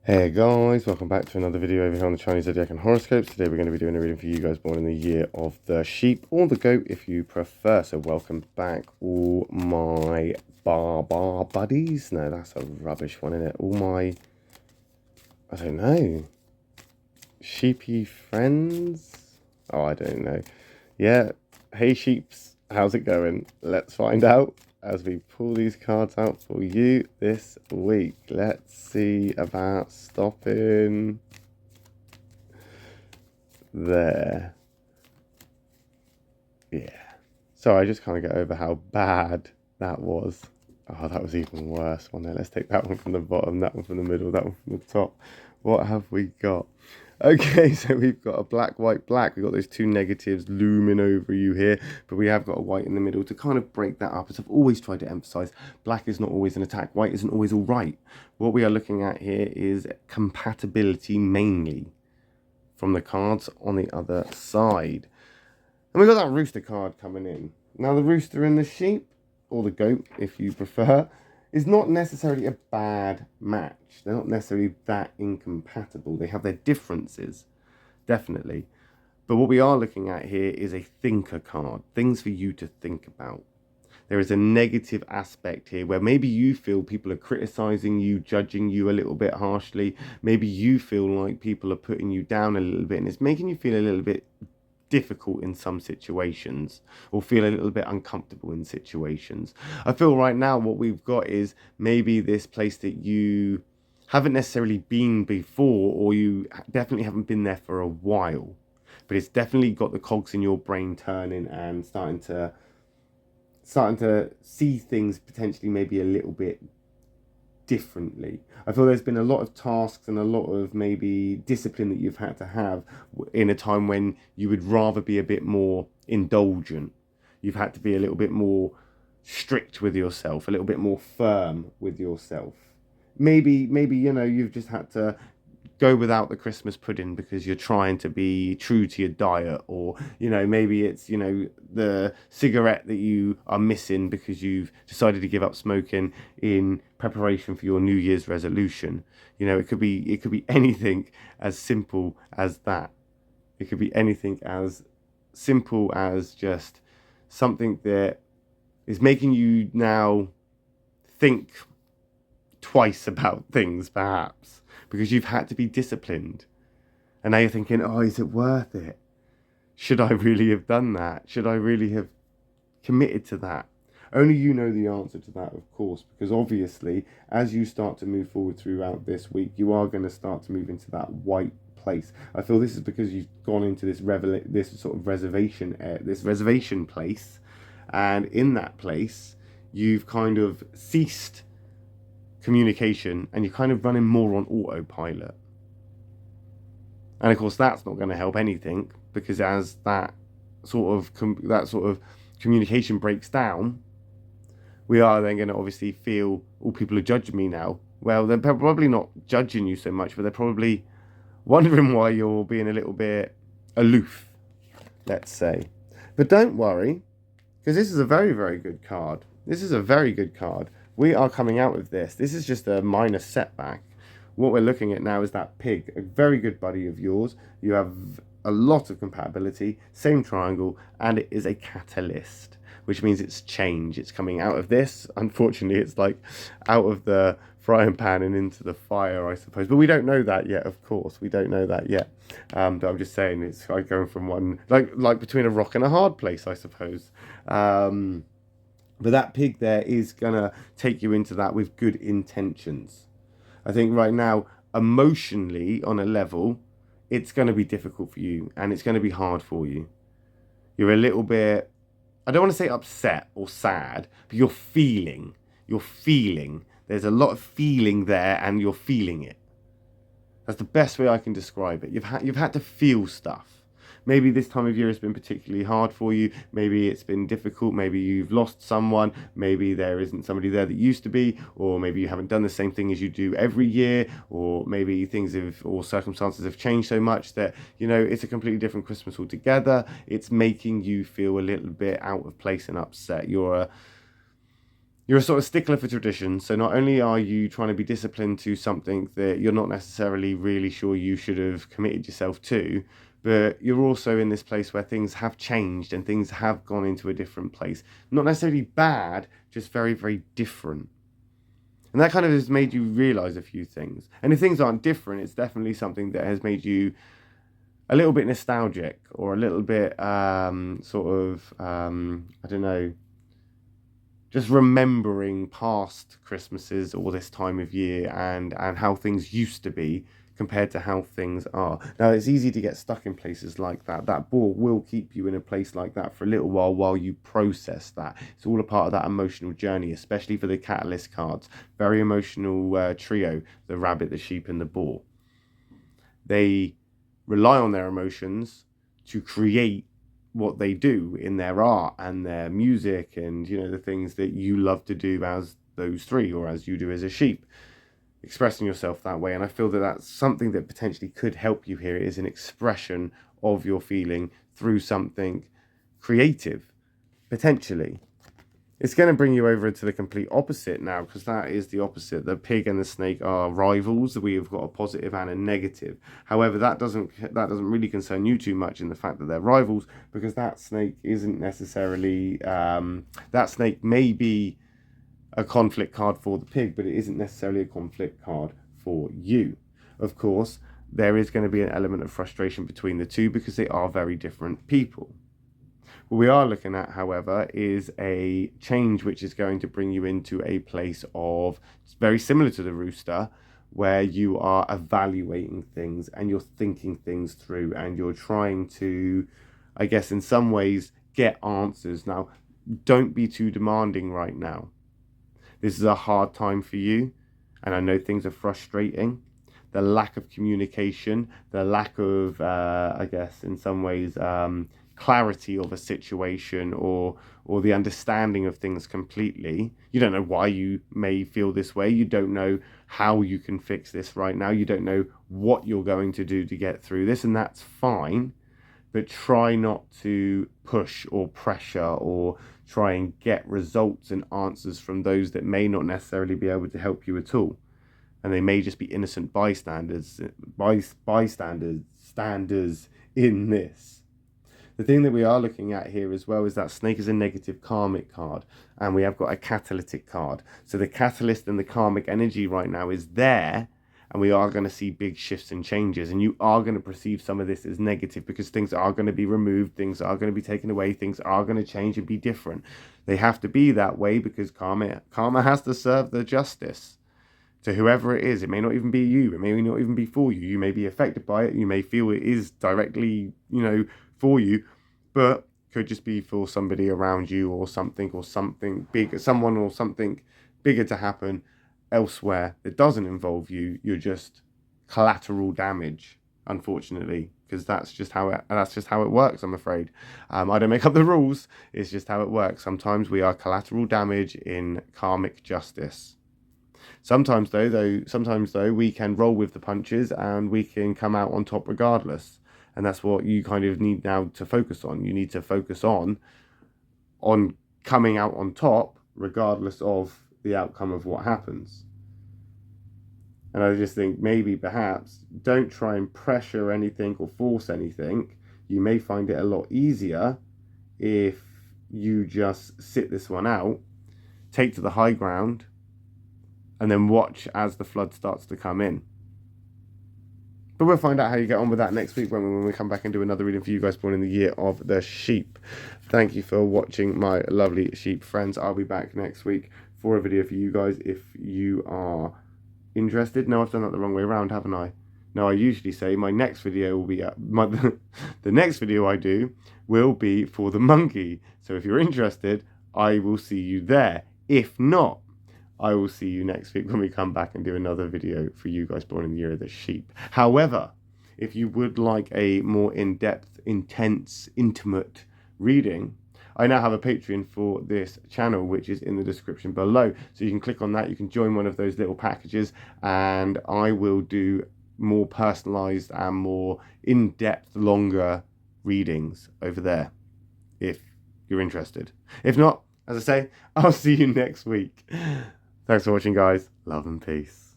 Hey guys, welcome back to another video over here on the Chinese Zodiac and Horoscopes. Today we're going to be doing a reading for you guys born in the year of the sheep or the goat if you prefer. So welcome back all my bar buddies. No, that's a rubbish one, isn't it? All my, I don't know, sheepy friends? Oh, I don't know. Yeah, hey sheeps, how's it going? Let's find out as we pull these cards out for you this week. Let's see about stopping there. Yeah. Sorry, I just can't get over how bad that was. Oh, that was even worse. One there. Let's take that one from the bottom, that one from the middle, that one from the top. What have we got? Okay, so we've got a black, white, black. We've got those two negatives looming over you here, but we have got a white in the middle to kind of break that up. As I've always tried to emphasize, black is not always an attack. White isn't always all right. What we are looking at here is compatibility mainly from the cards on the other side. And we've got that rooster card coming in. Now, the rooster and the sheep, or the goat if you prefer, is not necessarily a bad match. They're not necessarily that incompatible. They have their differences, definitely. But what we are looking at here is a thinker card, things for you to think about. There is a negative aspect here where maybe you feel people are criticizing you, judging you a little bit harshly. Maybe you feel like people are putting you down a little bit, and it's making you feel a little bit difficult in some situations, or feel a little bit uncomfortable in situations. I feel right now what we've got is maybe this place that you haven't necessarily been before, or you definitely haven't been there for a while, but it's definitely got the cogs in your brain turning and starting to see things potentially maybe a little bit differently. I feel there's been a lot of tasks and a lot of maybe discipline that you've had to have in a time when you would rather be a bit more indulgent. You've had to be a little bit more strict with yourself, a little bit more firm with yourself. Maybe you've just had to go without the Christmas pudding because you're trying to be true to your diet, or maybe it's the cigarette that you are missing because you've decided to give up smoking in preparation for your New Year's resolution. It could be anything as simple as that. It could be anything as simple as just something that is making you now think twice about things, perhaps, because you've had to be disciplined. And now you're thinking, oh, is it worth it? Should I really have done that? Should I really have committed to that? Only you know the answer to that, of course, because obviously, as you start to move forward throughout this week, you are going to start to move into that white place. I feel this is because you've gone into this sort of reservation place, and in that place, you've kind of ceased communication and you're kind of running more on autopilot. And of course, that's not going to help anything, because as that sort of communication breaks down, we are then going to obviously feel, oh, people are judging me now. Well, they're probably not judging you so much, but they're probably wondering why you're being a little bit aloof, let's say. But don't worry, because this is a very, very good card. This is a very good card. We are coming out of this. This is just a minor setback. What we're looking at now is that pig, a very good buddy of yours. You have a lot of compatibility, same triangle, and it is a catalyst, which means it's change. It's coming out of this. Unfortunately, it's like out of the frying pan and into the fire, I suppose. But we don't know that yet, of course. We don't know that yet. But I'm just saying, it's like going from one, like between a rock and a hard place, I suppose. But that pig there is going to take you into that with good intentions. I think right now, emotionally, on a level, it's going to be difficult for you and it's going to be hard for you. You're a little bit, I don't want to say upset or sad, but you're feeling. There's a lot of feeling there and you're feeling it. That's the best way I can describe it. You've had to feel stuff. Maybe this time of year has been particularly hard for you. Maybe it's been difficult. Maybe you've lost someone. Maybe there isn't somebody there that used to be. Or maybe you haven't done the same thing as you do every year. Or maybe or circumstances have changed so much that, it's a completely different Christmas altogether. It's making you feel a little bit out of place and upset. You're You're a sort of stickler for tradition. So not only are you trying to be disciplined to something that you're not necessarily really sure you should have committed yourself to, but you're also in this place where things have changed and things have gone into a different place. Not necessarily bad, just very, very different. And that kind of has made you realize a few things. And if things aren't different, it's definitely something that has made you a little bit nostalgic or a little bit I don't know, just remembering past Christmases or this time of year and how things used to be compared to how things are. Now, it's easy to get stuck in places like that. That ball will keep you in a place like that for a little while you process that. It's all a part of that emotional journey, especially for the catalyst cards. Very emotional trio, the rabbit, the sheep, and the boar. They rely on their emotions to create what they do in their art and their music and, you know, the things that you love to do as those three, or as you do as a sheep, expressing yourself that way. And I feel that that's something that potentially could help you here. It is an expression of your feeling through something creative, potentially. It's going to bring you over to the complete opposite now, because that is the opposite. The pig and the snake are rivals. We have got a positive and a negative. However, that doesn't really concern you too much in the fact that they're rivals, because that snake isn't necessarily that snake may be a conflict card for the pig, but it isn't necessarily a conflict card for you. Of course, there is going to be an element of frustration between the two because they are very different people. What we are looking at, however, is a change which is going to bring you into a place of, very similar to the rooster, where you are evaluating things and you're thinking things through and you're trying to, I guess, in some ways, get answers. Now, don't be too demanding right now. This is a hard time for you, and I know things are frustrating. The lack of communication, the lack of, I guess, in some ways, clarity of a situation or the understanding of things completely. You don't know why you may feel this way. You don't know how you can fix this right now. You don't know what you're going to do to get through this, and that's fine. But try not to push or pressure or try and get results and answers from those that may not necessarily be able to help you at all. And they may just be innocent bystanders standers in this. The thing that we are looking at here as well is that snake is a negative karmic card, and we have got a catalytic card. So the catalyst and the karmic energy right now is there, and we are going to see big shifts and changes, and you are going to perceive some of this as negative because things are going to be removed, things are going to be taken away, things are going to change and be different. They have to be that way because karma has to serve the justice to whoever it is. It may not even be you, it may not even be for you. You may be affected by it, you may feel it is directly, for you, but could just be for somebody around you or something big, someone or something bigger to happen elsewhere that doesn't involve you. You're just collateral damage, unfortunately, because that's just how it works, I'm afraid. I don't make up the rules, it's just how it works. Sometimes we are collateral damage in karmic justice. Sometimes though, we can roll with the punches and we can come out on top regardless. And that's what you kind of need now to focus on. You need to focus on coming out on top regardless of the outcome of what happens. And I just think maybe perhaps don't try and pressure anything or force anything. You may find it a lot easier if you just sit this one out, take to the high ground, and then watch as the flood starts to come in. But we'll find out how you get on with that next week when we come back and do another reading for you guys born in the year of the sheep. Thank you for watching, my lovely sheep friends. I'll be back next week for a video for you guys if you are interested. No, I've done that the wrong way around, haven't I? No, I usually say my next video will be the next video I do will be for the monkey. So if you're interested, I will see you there. If not, I will see you next week when we come back and do another video for you guys born in the year of the sheep. However, if you would like a more in-depth, intense, intimate reading, I now have a Patreon for this channel, which is in the description below. So you can click on that, you can join one of those little packages, and I will do more personalized and more in-depth, longer readings over there, if you're interested. If not, as I say, I'll see you next week. Thanks for watching, guys. Love and peace.